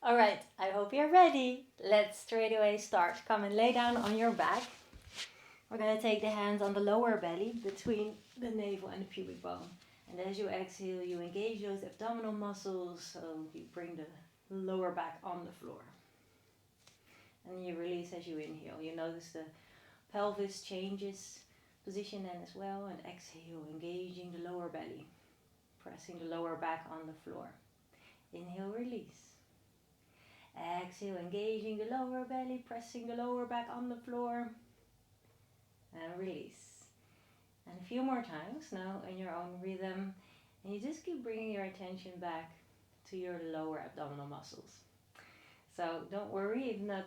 Alright, I hope you're ready. Let's straight away start. Come and lay down on your back. We're going to take the hands on the lower belly between the navel and the pubic bone. And as you exhale, you engage those abdominal muscles, so you bring the lower back on the floor. And you release as you inhale. You notice the pelvis changes position then as well. And exhale, engaging the lower belly, pressing the lower back on the floor. Inhale, release. Exhale, engaging the lower belly, pressing the lower back on the floor. And release. And a few more times now in your own rhythm. And you just keep bringing your attention back to your lower abdominal muscles. So don't worry if not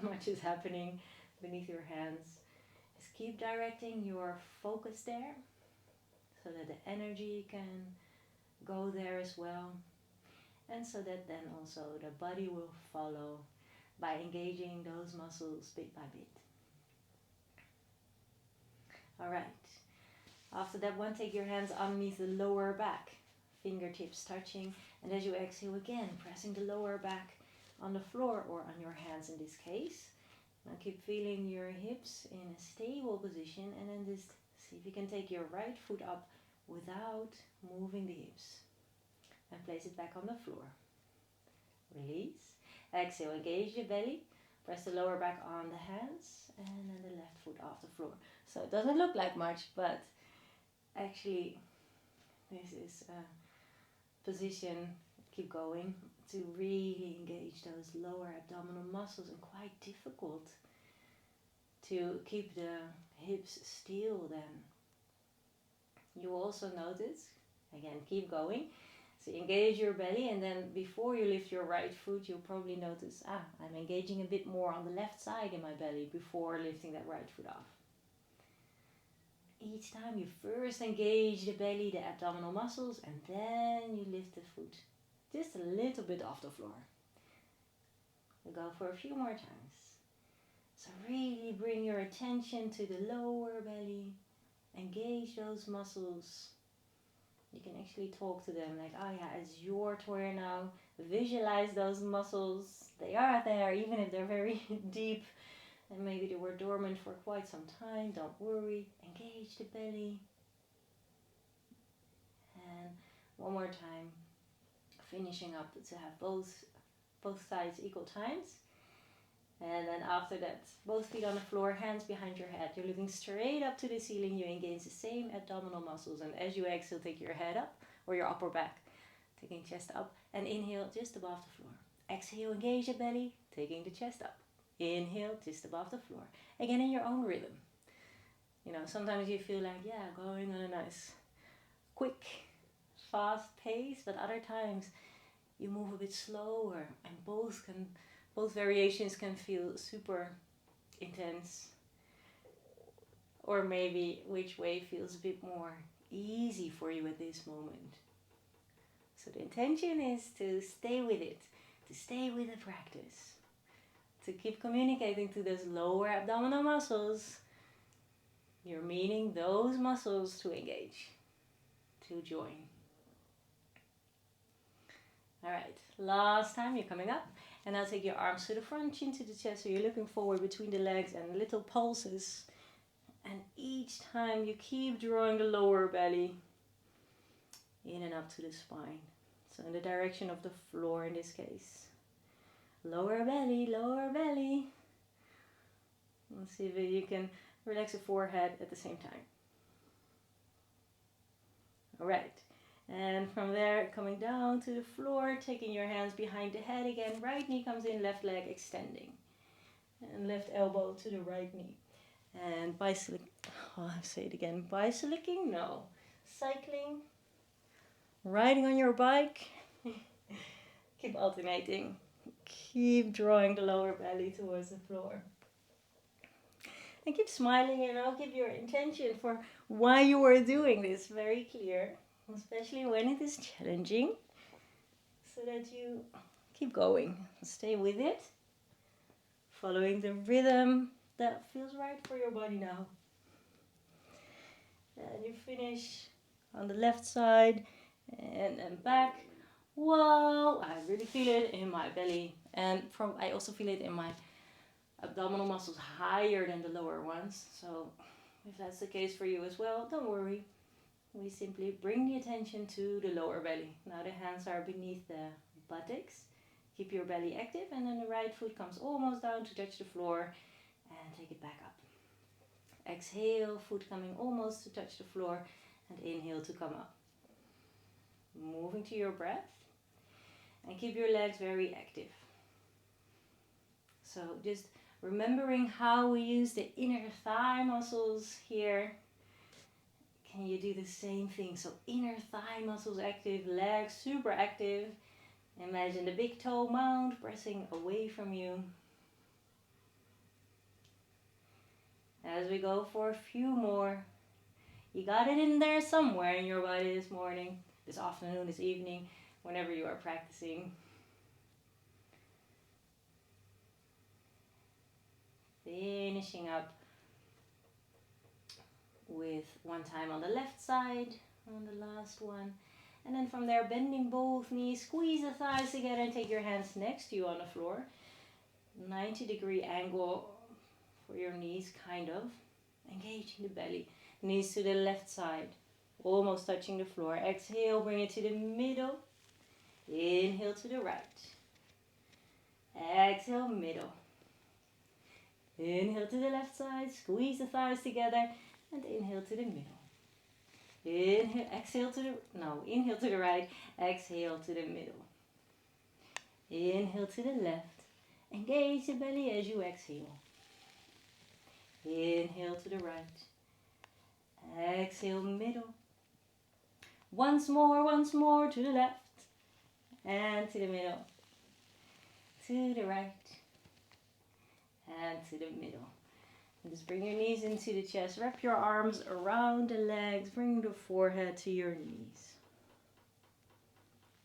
much is happening beneath your hands. Just keep directing your focus there so that the energy can go there as well. And so that then also the body will follow by engaging those muscles bit by bit. Alright, after that one, take your hands underneath the lower back, fingertips touching, and as you exhale again, pressing the lower back on the floor or on your hands in this case. Now keep feeling your hips in a stable position, and then just see if you can take your right foot up without moving the hips. And place it back on the floor. Release. Exhale, engage your belly. Press the lower back on the hands and then the left foot off the floor. So it doesn't look like much, but actually this is a position, keep going, to really engage those lower abdominal muscles, and quite difficult to keep the hips still then. You also notice, again, keep going. So engage your belly, and then before you lift your right foot, you'll probably notice, I'm engaging a bit more on the left side in my belly before lifting that right foot off. Each time you first engage the belly, the abdominal muscles, and then you lift the foot just a little bit off the floor. We'll go for a few more times. So really bring your attention to the lower belly, engage those muscles. You can actually talk to them like, oh yeah, it's your turn now. Visualize those muscles. They are there, even if they're very deep. And maybe they were dormant for quite some time. Don't worry. Engage the belly. And one more time. Finishing up to have both sides equal times. And then after that, both feet on the floor, hands behind your head. You're looking straight up to the ceiling. You engage the same abdominal muscles. And as you exhale, take your head up or your upper back. Taking chest up. And inhale just above the floor. Exhale, engage the belly. Taking the chest up. Inhale just above the floor. Again, in your own rhythm. You know, sometimes you feel like, going on a nice, quick, fast pace. But other times you move a bit slower. And both variations can feel super intense, or maybe which way feels a bit more easy for you at this moment. So the intention is to stay with it, to stay with the practice, to keep communicating to those lower abdominal muscles. You're meaning those muscles to engage, to join. Alright, last time, you're coming up. And now take your arms to the front, chin to the chest, so you're looking forward between the legs and little pulses. And each time you keep drawing the lower belly in and up to the spine. So in the direction of the floor in this case. Lower belly, lower belly. Let's see if you can relax the forehead at the same time. Alright. And from there, coming down to the floor, taking your hands behind the head again. Right knee comes in, left leg extending. And left elbow to the right knee. And bicycling, say it again, bicycling, no. Cycling, riding on your bike. Keep alternating. Keep drawing the lower belly towards the floor. And keep smiling, and I'll keep your intention for why you are doing this very clear. Especially when it is challenging, so that you keep going, stay with it, following the rhythm that feels right for your body now. And you finish on the left side and back Whoa, I really feel it in my belly. And I also feel it in my abdominal muscles higher than the lower ones. So if that's the case for you as well, don't worry. We simply bring the attention to the lower belly. Now the hands are beneath the buttocks. Keep your belly active, and then the right foot comes almost down to touch the floor, and take it back up. Exhale, foot coming almost to touch the floor, and inhale to come up. Moving to your breath, and keep your legs very active. So just remembering how we use the inner thigh muscles here. Can you do the same thing? So inner thigh muscles active, legs super active. Imagine the big toe mound pressing away from you. As we go for a few more. You got it in there somewhere in your body this morning, this afternoon, this evening, whenever you are practicing. Finishing up with one time on the left side, on the last one. And then from there, bending both knees, squeeze the thighs together and take your hands next to you on the floor. 90-degree angle for your knees, kind of. Engaging the belly. Knees to the left side, almost touching the floor. Exhale, bring it to the middle. Inhale to the right. Exhale, middle. Inhale to the left side, squeeze the thighs together, and inhale to the middle. Inhale, inhale to the right, exhale to the middle. Inhale to the left, engage the belly as you exhale. Inhale to the right, exhale middle. Once more to the left, and to the middle, to the right, and to the middle. And just bring your knees into the chest. Wrap your arms around the legs. Bring the forehead to your knees.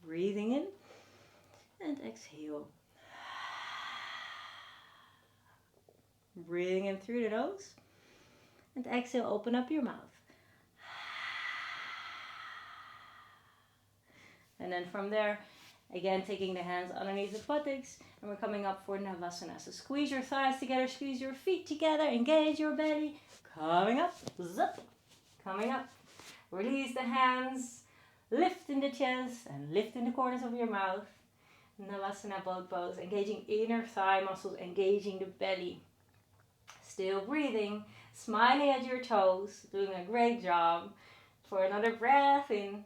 Breathing in and exhale. Breathing in through the nose. And exhale, open up your mouth. And then from there, again, taking the hands underneath the buttocks, and we're coming up for Navasana. So squeeze your thighs together, squeeze your feet together, engage your belly. Coming up, zip, coming up. Release the hands, lift in the chest, and lift in the corners of your mouth. Navasana boat pose, engaging inner thigh muscles, engaging the belly. Still breathing, smiling at your toes, doing a great job. For another breath in.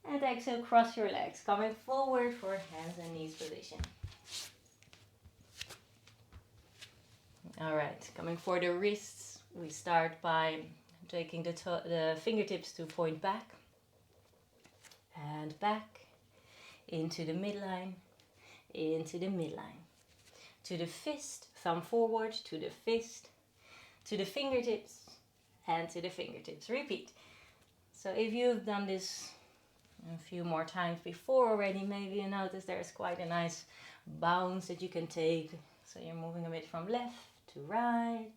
And exhale, cross your legs, coming forward for hands and knees position. Alright, coming for the wrists, we start by taking the fingertips to point back. And back, into the midline, into the midline. To the fist, thumb forward, to the fist, to the fingertips, and to the fingertips. Repeat. So if you've done this a few more times before already, maybe you notice there's quite a nice bounce that you can take. So you're moving a bit from left to right,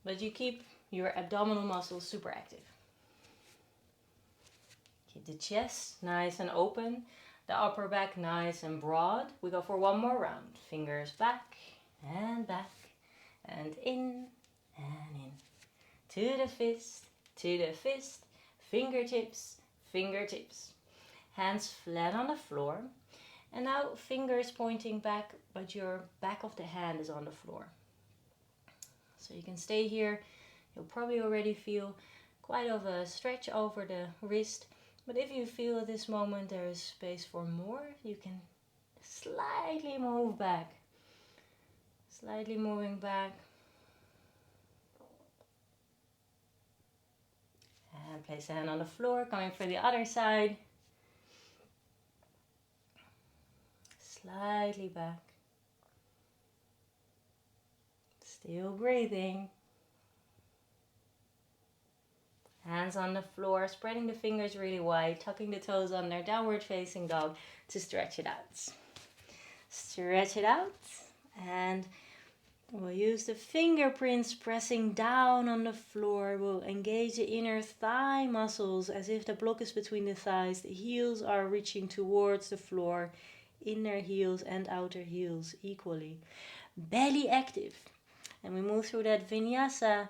but you keep your abdominal muscles super active. Keep the chest nice and open, the upper back nice and broad. We go for one more round. Fingers back, and in, and in. To the fist, fingertips, fingertips. Hands flat on the floor. And now fingers pointing back, but your back of the hand is on the floor. So you can stay here. You'll probably already feel quite of a stretch over the wrist. But if you feel at this moment there is space for more, you can slightly move back. Slightly moving back. And place a hand on the floor, coming for the other side. Slightly back. Still breathing. Hands on the floor, spreading the fingers really wide, tucking the toes under, downward facing dog to stretch it out. Stretch it out and We'll use the fingerprints pressing down on the floor. We'll engage the inner thigh muscles as if the block is between the thighs. The heels are reaching towards the floor, inner heels and outer heels equally. Belly active. And we move through that vinyasa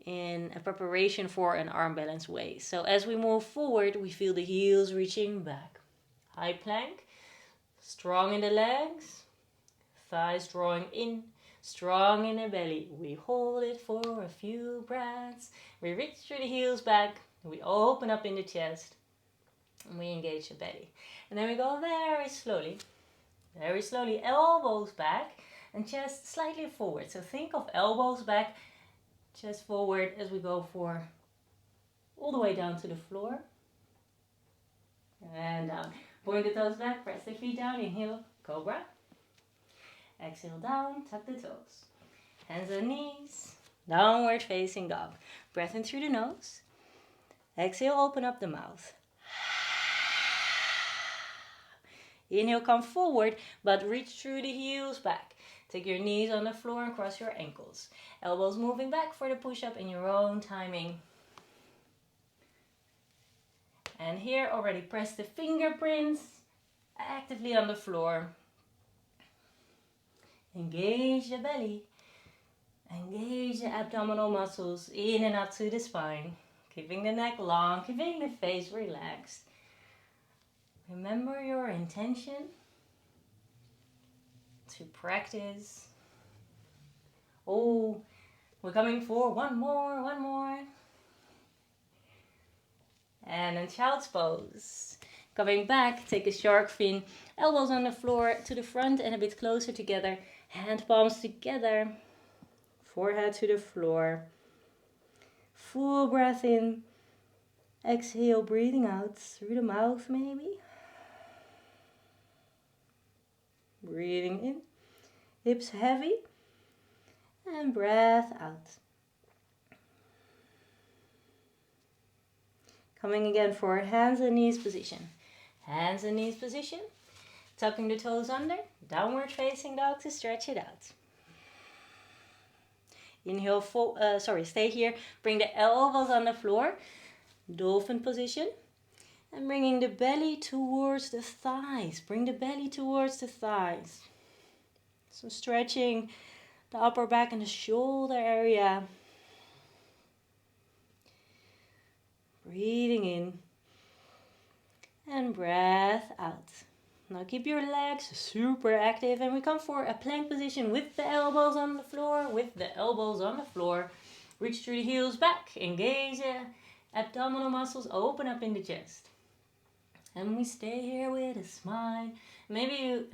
in a preparation for an arm balance way. So as we move forward, we feel the heels reaching back. High plank, strong in the legs, thighs drawing in, strong in the belly. We hold it for a few breaths. We reach through the heels back. We open up in the chest. And we engage the belly. And then we go very slowly, elbows back and chest slightly forward. So think of elbows back, chest forward as we go for all the way down to the floor. And down. Point the toes back, press the feet down, inhale, cobra. Exhale down, tuck the toes. Hands and knees, downward facing dog. Breath in through the nose. Exhale, open up the mouth. Inhale, come forward, but reach through the heels back. Take your knees on the floor and cross your ankles. Elbows moving back for the push-up in your own timing. And here already press the fingerprints actively on the floor. Engage the belly. Engage the abdominal muscles in and up to the spine. Keeping the neck long, keeping the face relaxed. Remember your intention to practice. Oh, we're coming for one more. And in child's pose. Coming back, take a shark fin, elbows on the floor to the front and a bit closer together. Hand palms together, forehead to the floor. Full breath in. Exhale, breathing out through the mouth maybe. Breathing in, hips heavy, and breath out. Coming again for hands and knees position. Hands and knees position. Tucking the toes under, downward facing dog to stretch it out. Inhale, stay here. Bring the elbows on the floor, dolphin position. And bringing the belly towards the thighs. Bring the belly towards the thighs. So stretching the upper back and the shoulder area. Breathing in. And breath out. Now keep your legs super active. And we come for a plank position with the elbows on the floor. Reach through the heels back. Engage the abdominal muscles. Open up in the chest. And we stay here with a smile. Maybe you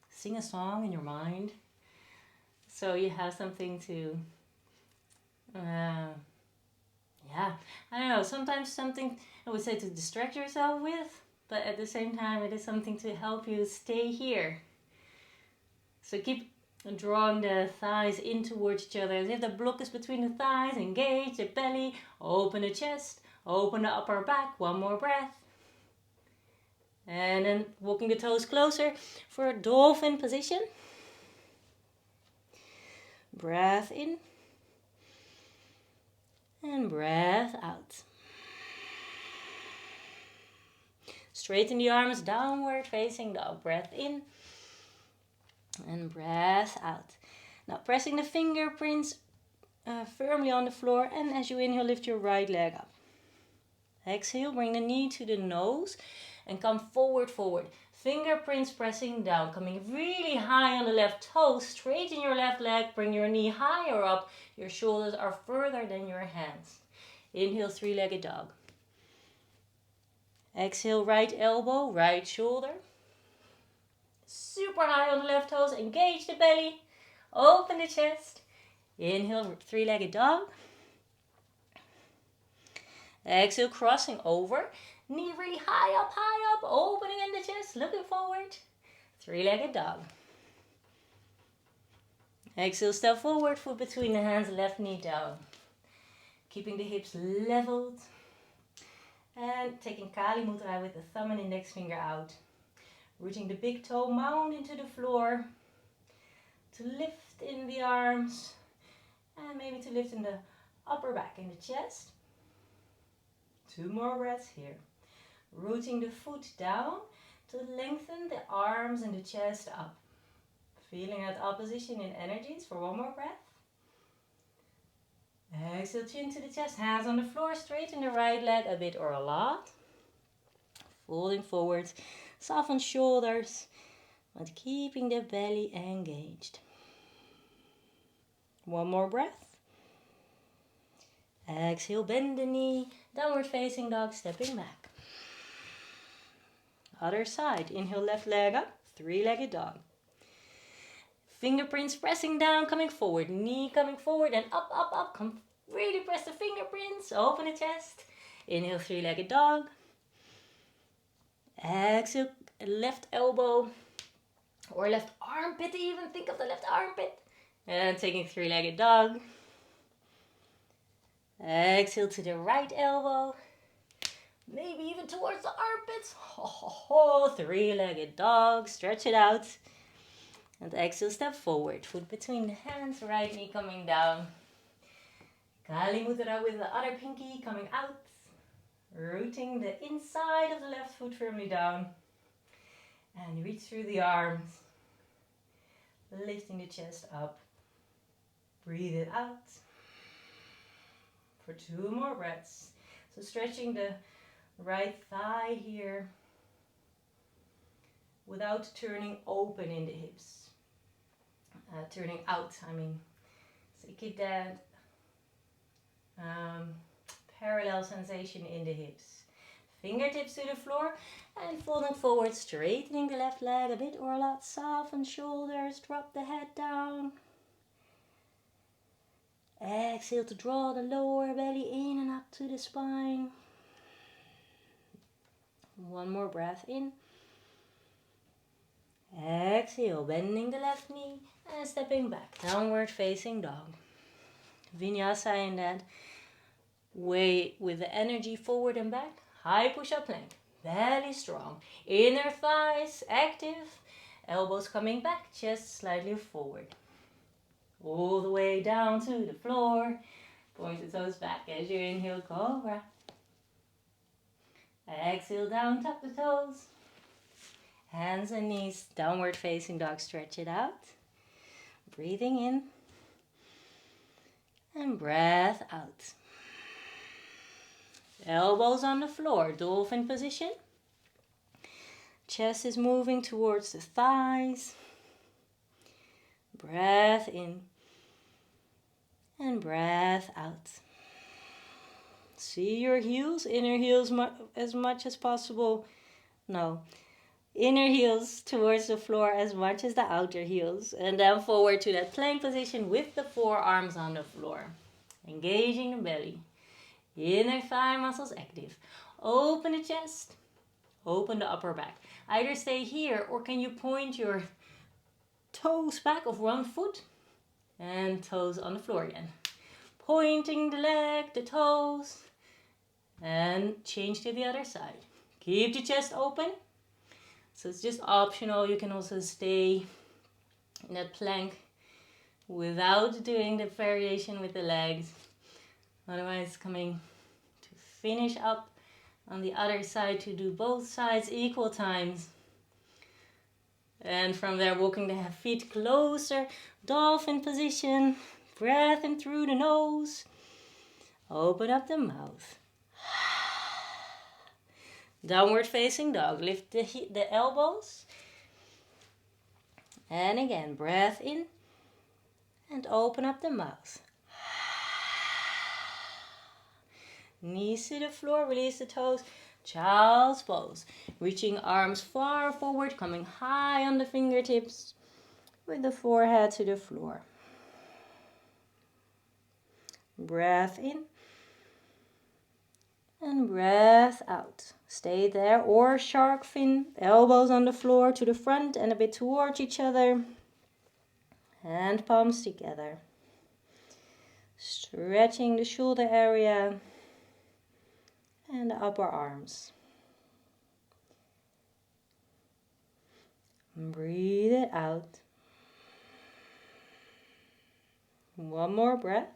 sing a song in your mind. So you have something to, I don't know, sometimes something I would say to distract yourself with. But at the same time, it is something to help you stay here. So keep drawing the thighs in towards each other. As if the block is between the thighs. Engage the belly. Open the chest. Open the upper back. One more breath. And then walking the toes closer for a dolphin position. Breath in. And breath out. Straighten the arms, downward facing dog. Breath in. And breath out. Now pressing the fingerprints firmly on the floor. And as you inhale, lift your right leg up. Exhale, bring the knee to the nose. And come forward. Fingerprints pressing down. Coming really high on the left toe. Straighten your left leg. Bring your knee higher up. Your shoulders are further than your hands. Inhale, three-legged dog. Exhale, right elbow, right shoulder. Super high on the left toes. Engage the belly. Open the chest. Inhale, three-legged dog. Exhale, crossing over. Knee really high up, opening in the chest, looking forward. Three-legged dog. Exhale, step forward, foot between the hands, left knee down. Keeping the hips leveled. And taking Kali Mudra with the thumb and index finger out. Rooting the big toe mound into the floor. to lift in the arms and maybe to lift in the upper back, in the chest. 2 more breaths here. Rooting the foot down to lengthen the arms and the chest up. Feeling that opposition in energies for 1 more breath. Exhale, chin to the chest, hands on the floor, straighten the right leg a bit or a lot. Folding forward, soften shoulders, but keeping the belly engaged. 1 more breath. Exhale, bend the knee, downward facing dog, stepping back. Other side, inhale, left leg up, 3-legged dog. Fingerprints pressing down, coming forward, knee coming forward and up, up, up. Come, really press the fingerprints, open the chest. Inhale, 3-legged dog. Exhale, left elbow or left armpit even, think of the left armpit. And taking 3-legged dog. Exhale to the right elbow. Maybe even towards the armpits. 3-legged dog, stretch it out. And exhale, step forward. Foot between the hands, right knee coming down. Kali Mudra with the other pinky coming out. Rooting the inside of the left foot firmly down. And reach through the arms. Lifting the chest up. Breathe it out. For 2 more breaths. So stretching the right thigh here. Without turning open in the hips. Turning out, I mean. So you keep that parallel sensation in the hips. Fingertips to the floor and folding forward, straightening the left leg a bit or a lot. Soften shoulders, drop the head down. Exhale to draw the lower belly in and up to the spine. 1 more breath in. Exhale, bending the left knee and stepping back. Downward facing dog. Vinyasa in that way with the energy forward and back. High push-up plank. Belly strong. Inner thighs active. Elbows coming back. Chest slightly forward. All the way down to the floor. Point the toes back as you inhale, cobra. Exhale down, tuck the toes. Hands and knees, downward facing dog, stretch it out. Breathing in. And breath out. Elbows on the floor, dolphin position. Chest is moving towards the thighs. Breath in. And breath out. See your heels, inner heels as much as possible. No. Inner heels towards the floor as much as the outer heels. And then forward to that plank position with the forearms on the floor. Engaging the belly. Inner thigh muscles active. Open the chest. Open the upper back. Either stay here or can you point your toes back of one foot. And toes on the floor again. Pointing the leg, the toes. And change to the other side. Keep the chest open. So it's just optional. You can also stay in that plank without doing the variation with the legs. Otherwise, coming to finish up on the other side to do both sides equal times. And from there, walking the feet closer. Dolphin position. Breath in through the nose. Open up the mouth. Downward facing dog. Lift the elbows. And again, breath in. And open up the mouth. Knees to the floor. Release the toes. Child's pose. Reaching arms far forward. Coming high on the fingertips. With the forehead to the floor. Breath in. And breath out. Stay there or shark fin. Elbows on the floor to the front and a bit towards each other. Hand palms together. Stretching the shoulder area. And the upper arms. Breathe it out. One more breath.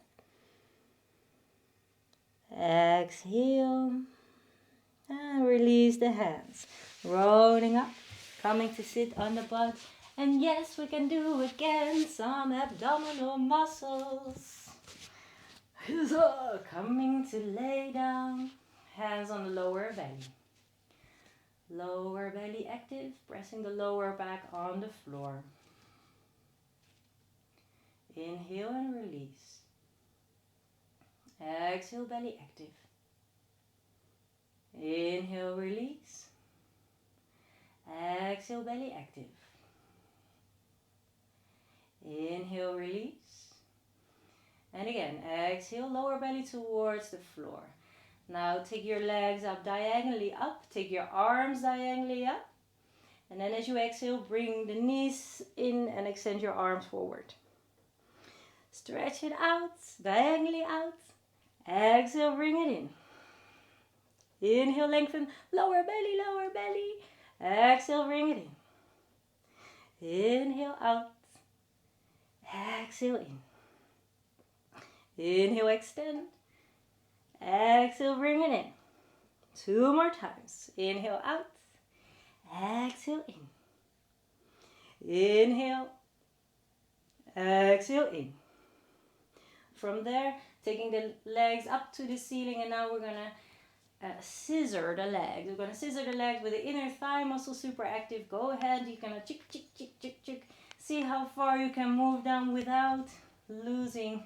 Exhale. And release the hands. Rolling up. Coming to sit on the butt. And yes, we can do again some abdominal muscles. Coming to lay down. Hands on the lower belly. Lower belly active. Pressing the lower back on the floor. Inhale and release. Exhale, belly active. Inhale, release. Exhale, belly active. Inhale, release. And again, exhale, lower belly towards the floor. Now take your legs up diagonally up. Take your arms diagonally up. And then as you exhale, bring the knees in and extend your arms forward. Stretch it out, diagonally out. Exhale, bring it in. Inhale, lengthen, lower belly, lower belly. Exhale, bring it in. Inhale, out. Exhale, in. Inhale, extend. Exhale, bring it in. 2 more times. Inhale, out. Exhale, in. Inhale. Exhale, in. From there, taking the legs up to the ceiling, and now we're going to scissor the legs. We're going to scissor the legs with the inner thigh muscle super active. Go ahead, you're going to chick, chick, chick, chick, chick. See how far you can move down without losing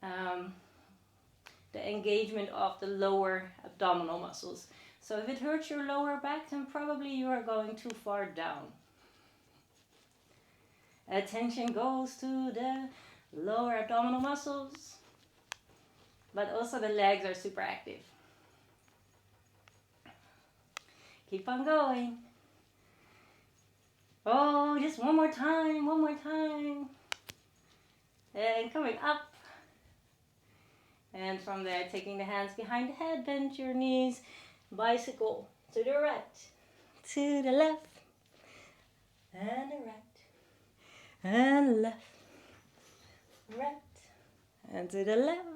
the engagement of the lower abdominal muscles. So if it hurts your lower back, then probably you are going too far down. Attention goes to the lower abdominal muscles, but also the legs are super active. Keep on going. Oh, just one more time, one more time. And coming up. And from there, taking the hands behind the head, bend your knees, bicycle to the right, to the left, and the right, and left, right, and to the left.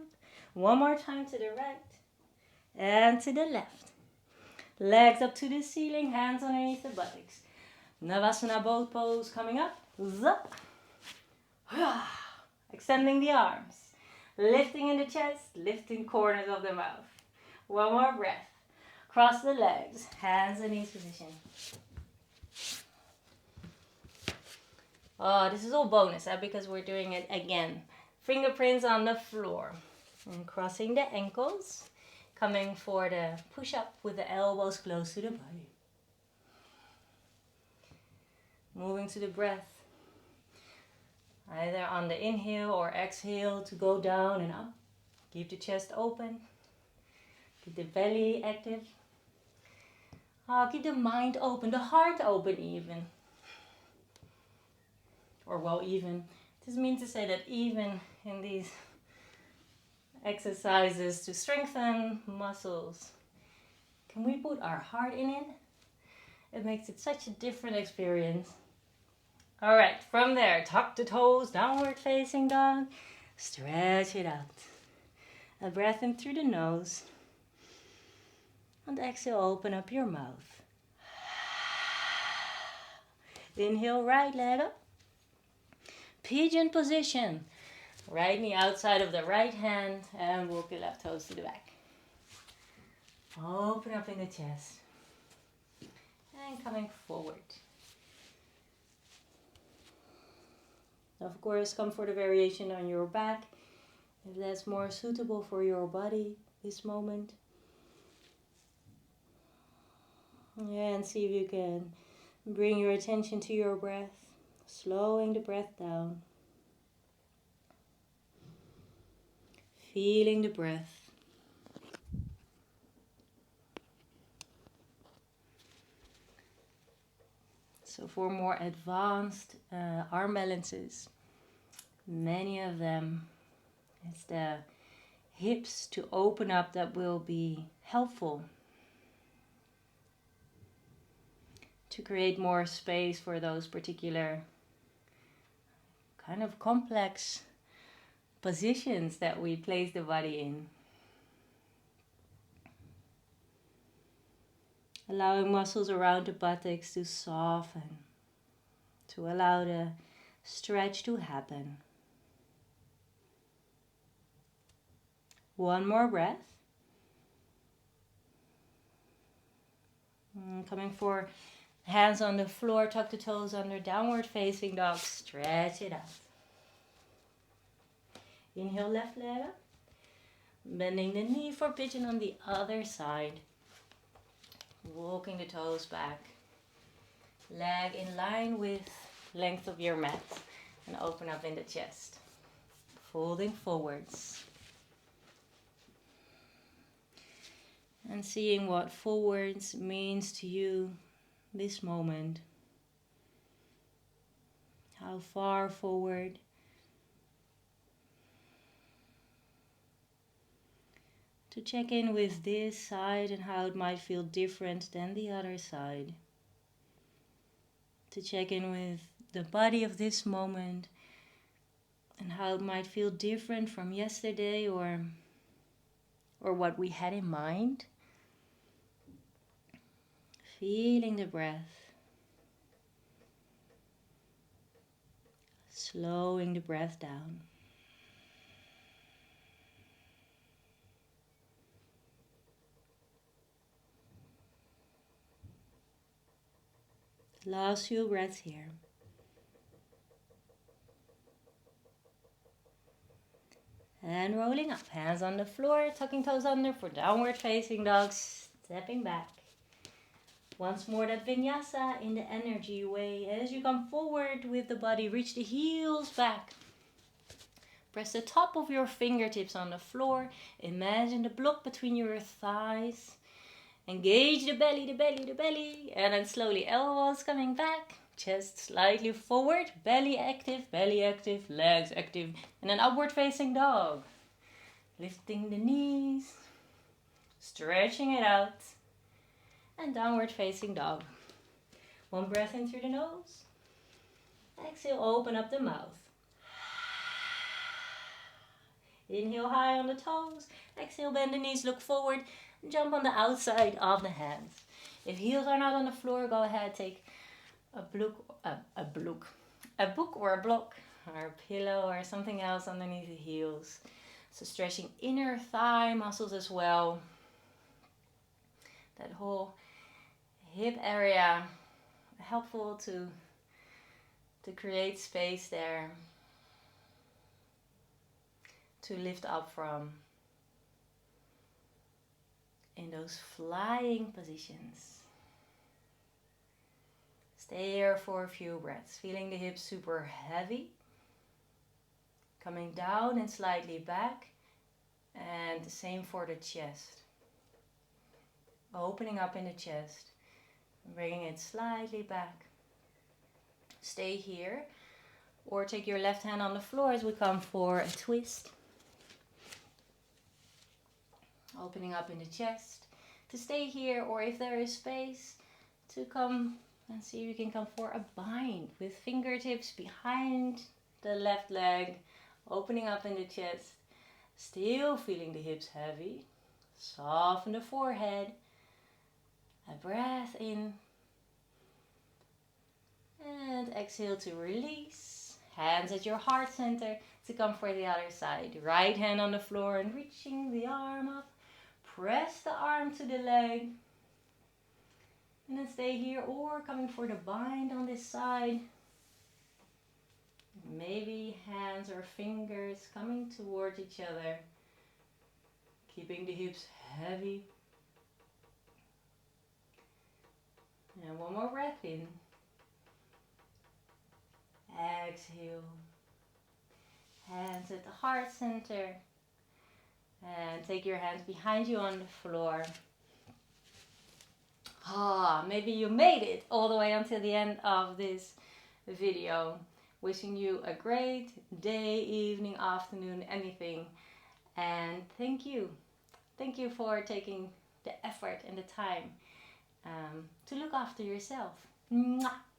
One more time to the right, and to the left. Legs up to the ceiling, hands underneath the buttocks. Navasana boat pose coming up. Zup. Extending the arms. Lifting in the chest, lifting corners of the mouth. One more breath. Cross the legs, hands in each position. Oh, this is all bonus because we're doing it again. Fingerprints on the floor. And crossing the ankles. Coming for the push-up with the elbows close to the body. Moving to the breath. Either on the inhale or exhale to go down and up. Keep the chest open. Keep the belly active. Keep the mind open, the heart open even. Or well, even. This means to say that even in these exercises to strengthen muscles, can we put our heart in it? It makes it such a different experience. All right, from there, tuck the toes, downward facing dog. Stretch it out. A breath in through the nose. And exhale, open up your mouth. Inhale, right leg up. Pigeon position. Right knee outside of the right hand and walk your left toes to the back. Open up in the chest. And coming forward. Of course, come for the variation on your back if that's more suitable for your body this moment. And see if you can bring your attention to your breath, slowing the breath down. Feeling the breath. So for more advanced arm balances, many of them, it's the hips to open up that will be helpful to create more space for those particular kind of complex positions that we place the body in. Allowing muscles around the buttocks to soften, to allow the stretch to happen. One more breath. Coming for hands on the floor, tuck the toes under, downward facing dog, stretch it out. Inhale, left leg up. Bending the knee for pigeon on the other side. Walking the toes back. Leg in line with length of your mat. And open up in the chest. Folding forwards. And seeing what forwards means to you this moment. How far forward? To check in with this side and how it might feel different than the other side. To check in with the body of this moment and how it might feel different from yesterday or what we had in mind. Feeling the breath. Slowing the breath down. Last few breaths here. And rolling up. Hands on the floor, tucking toes under for downward facing dog. Stepping back. Once more that vinyasa in the energy way. As you come forward with the body, reach the heels back. Press the top of your fingertips on the floor. Imagine the block between your thighs. Engage the belly, the belly, the belly. And then slowly elbows coming back. Chest slightly forward. Belly active, legs active. And an upward facing dog. Lifting the knees. Stretching it out. And downward facing dog. One breath in through the nose. Exhale, open up the mouth. Inhale high on the toes. Exhale, bend the knees, look forward. Jump on the outside of the hands. If heels are not on the floor, go ahead, take a book or a block or a pillow or something else underneath the heels. So stretching inner thigh muscles as well. That whole hip area, helpful to create space there to lift up from in those flying positions. Stay here for a few breaths, feeling the hips super heavy, coming down and slightly back, and the same for the chest. Opening up in the chest, bringing it slightly back. Stay here, or take your left hand on the floor as we come for a twist. Opening up in the chest to stay here, or if there is space, to come and see if you can come for a bind with fingertips behind the left leg, opening up in the chest, still feeling the hips heavy. Soften the forehead. A breath in. And exhale to release. Hands at your heart center to come for the other side. Right hand on the floor and reaching the arm up. Press the arm to the leg. And then stay here, or coming for the bind on this side. Maybe hands or fingers coming towards each other. Keeping the hips heavy. And one more breath in. Exhale. Hands at the heart center. And take your hands behind you on the floor. Maybe you made it all the way until the end of this video. Wishing you a great day, evening, afternoon, anything. And thank you. Thank you for taking the effort and the time to look after yourself. Mwah.